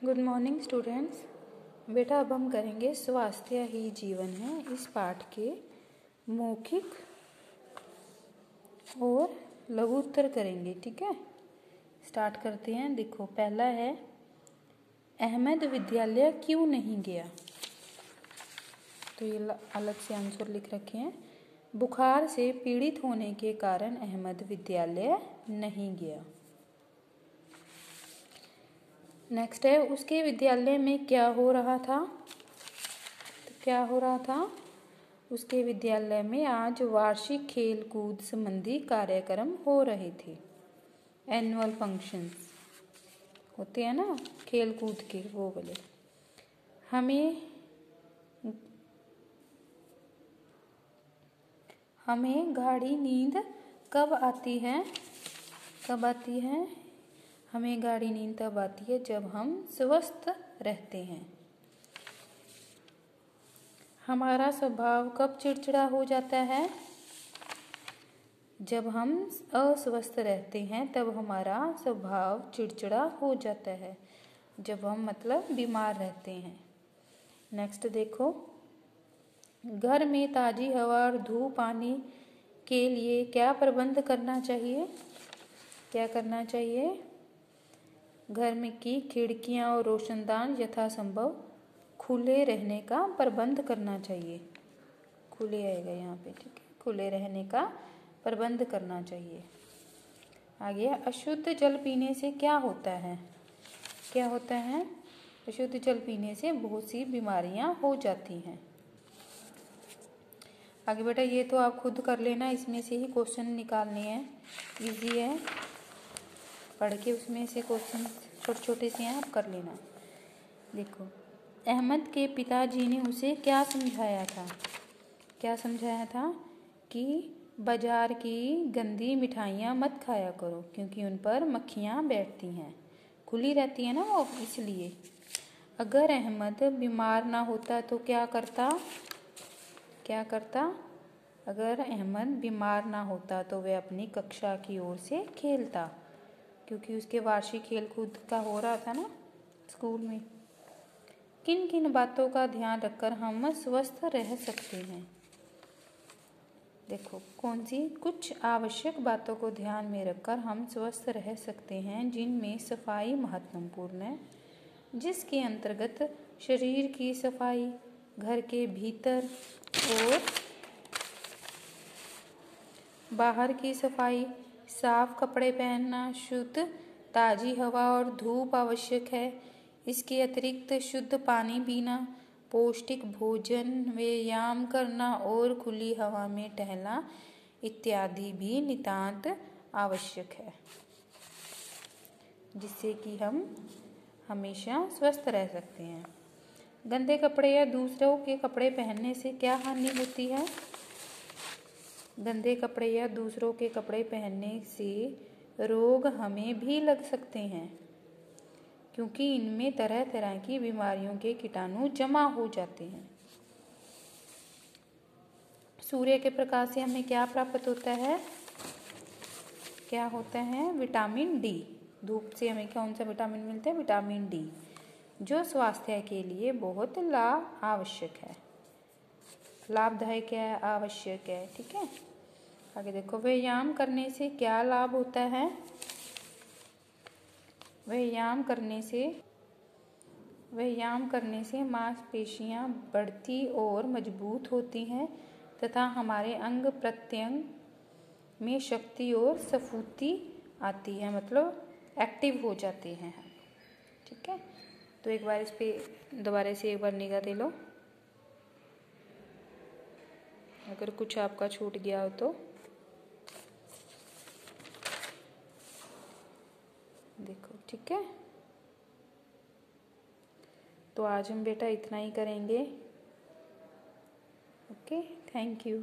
Good morning students. बेटा अब हम करेंगे स्वास्थ्य ही जीवन है इस पाठ के मौखिक और लघु उत्तर करेंगे। ठीक है, स्टार्ट करते हैं। देखो, पहला है अहमद विद्यालय क्यों नहीं गया। तो ये अलग से आंसर लिख रखे हैं। बुखार से पीड़ित होने के कारण अहमद विद्यालय नहीं गया। नेक्स्ट है उसके विद्यालय में क्या हो रहा था। तो क्या हो रहा था, उसके विद्यालय में आज वार्षिक खेल कूद संबंधी कार्यक्रम हो रहे थे। एनुअल फंक्शंस होते हैं ना, खेल कूद के, वो बोले। हमें गाढ़ी नींद कब आती है। कब आती है? हमें गाढ़ी नींद तब आती है जब हम स्वस्थ रहते हैं। हमारा स्वभाव कब चिड़चिड़ा हो जाता है। जब हम अस्वस्थ रहते हैं तब हमारा स्वभाव चिड़चिड़ा हो जाता है, जब हम मतलब बीमार रहते हैं। नेक्स्ट देखो, घर में ताज़ी हवा और धूप आने के लिए क्या प्रबंध करना चाहिए। क्या करना चाहिए? घर में की खिड़कियां और रोशनदान यथासंभव खुले रहने का प्रबंध करना चाहिए। खुले आएगा यहाँ पे, ठीक है, खुले रहने का प्रबंध करना चाहिए। आगे, अशुद्ध जल पीने से क्या होता है। क्या होता है? अशुद्ध जल पीने से बहुत सी बीमारियां हो जाती हैं। आगे बेटा ये तो आप खुद कर लेना, इसमें से ही क्वेश्चन निकालने हैं, इजी है, पढ़ के उसमें से क्वेश्चन छोटे छोटे से हैं, आप कर लेना। देखो, अहमद के पिताजी ने उसे क्या समझाया था। क्या समझाया था कि बाजार की गंदी मिठाइयाँ मत खाया करो क्योंकि उन पर मक्खियाँ बैठती हैं, खुली रहती है ना वो, इसलिए। अगर अहमद बीमार ना होता तो क्या करता। क्या करता? अगर अहमद बीमार ना होता तो वह अपनी कक्षा की ओर से खेलता, क्योंकि उसके वार्षिक खेल कूद का हो रहा था ना स्कूल में। किन किन बातों का ध्यान रखकर हम स्वस्थ रह सकते हैं। देखो, कौन सी कुछ आवश्यक बातों को ध्यान में रखकर हम स्वस्थ रह सकते हैं, जिनमें सफाई महत्वपूर्ण है, जिसके अंतर्गत शरीर की सफाई, घर के भीतर और बाहर की सफाई, साफ कपड़े पहनना, शुद्ध ताज़ी हवा और धूप आवश्यक है। इसके अतिरिक्त शुद्ध पानी पीना, पौष्टिक भोजन, व्यायाम करना और खुली हवा में टहलना इत्यादि भी नितांत आवश्यक है, जिससे कि हम हमेशा स्वस्थ रह सकते हैं। गंदे कपड़े या दूसरों के कपड़े पहनने से क्या हानि होती है। गंदे कपड़े या दूसरों के कपड़े पहनने से रोग हमें भी लग सकते हैं, क्योंकि इनमें तरह तरह की बीमारियों के कीटाणु जमा हो जाते हैं। सूर्य के प्रकाश से हमें क्या प्राप्त होता है। क्या होता है? Vitamin D. धूप से हमें कौन सा विटामिन मिलता है? विटामिन डी, जो स्वास्थ्य के लिए बहुत आवश्यक है, लाभदायक है, आवश्यक है। ठीक है, आगे देखो, व्यायाम करने से क्या लाभ होता है। व्यायाम करने से मांसपेशियां बढ़ती और मजबूत होती हैं तथा हमारे अंग प्रत्यंग में शक्ति और स्फूर्ति आती है, मतलब एक्टिव हो जाते हैं। ठीक है, तो एक बार इस पे दोबारा से एक बार निगाह दे लो, अगर कुछ आपका छूट गया हो तो। देखो, ठीक है, तो आज हम बेटा इतना ही करेंगे। Okay, thank you.